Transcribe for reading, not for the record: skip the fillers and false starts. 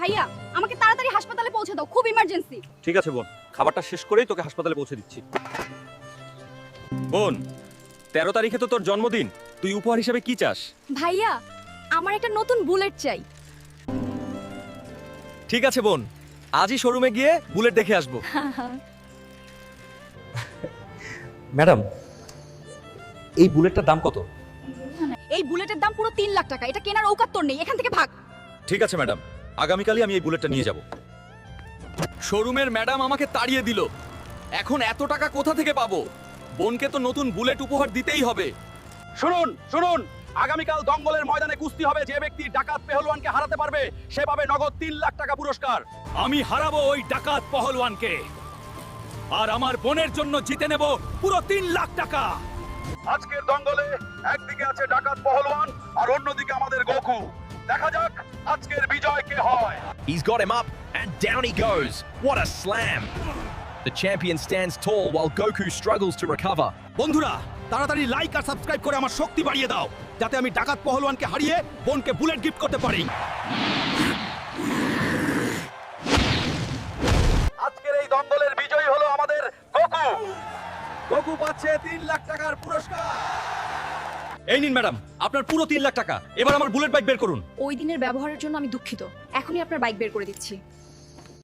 ভাইয়া আমাকে তাড়াতাড়ি হাসপাতালে পৌঁছে দাও, খুব ইমার্জেন্সি। ঠিক আছে বোন, খাবারটা শেষ করেই তোকে হাসপাতালে পৌঁছে দিচ্ছি। বোন, 13 তারিখে তো তোর জন্মদিন, তুই উপহার হিসেবে কি চাস? ভাইয়া আমার একটা নতুন বুলেট চাই। ঠিক আছে বোন, আজই শোরুমে গিয়ে বুলেট দেখে আসবো। ম্যাডাম, এই বুলেটটার দাম কত? এই বুলেটের দাম পুরো 3 লাখ টাকা, এটা কেনার ঔকাত তোর নেই, এখান থেকে ভাগ। ঠিক আছে ম্যাডাম, আগামীকালই আমি এই বুলেটটা নিয়ে যাব। শোরুমের ম্যাডাম আমাকে তাড়িয়ে দিল, এখন এত টাকা কোথা থেকে পাবো? বোনকে তো নতুন বুলেট উপহার দিতেই হবে। শুনুন শুনুন, আগামীকাল দঙ্গলের ময়দানে কুস্তি হবে, যে ব্যক্তি ডাকাত পেহলওয়ানকে হারাতে পারবে সে পাবে নগদ 3 লাখ টাকা পুরস্কার। আমি হারাবো ওই ডাকাত পহলওয়ানকে, আর আমার বোনের জন্য জিতে নেব পুরো 3 লাখ টাকা। আজকের দঙ্গলে একদিকে আছে ডাকাত পহলওয়ান আর অন্যদিকে আমাদের গোকু। দেখা যাক আজকের বিজয় কে হয়। He's got him up, and down he goes. What a slam! The champion stands tall while Goku struggles to recover. বন্ধুরা, তাড়াতাড়ি লাইক আর সাবস্ক্রাইব করে আমার শক্তি বাড়িয়ে দাও, যাতে আমি ডাকাত পহলওয়ানকে হারিয়ে বোনকে বুলেট গিফট করতে পারি। আজকের এই দঙ্গলের বিজয়ী হলো আমাদের গোকু। গোকু পাচ্ছে 3 লাখ টাকার পুরস্কার। এই নিন ম্যাডাম, আপনার পুরো 3 লাখ টাকা। এবার আমার বুলেট বাইক বের করুন। ওই দিনের ব্যবহারের জন্য আমি দুঃখিত, এখনই আপনার বাইক বের করে দিচ্ছি।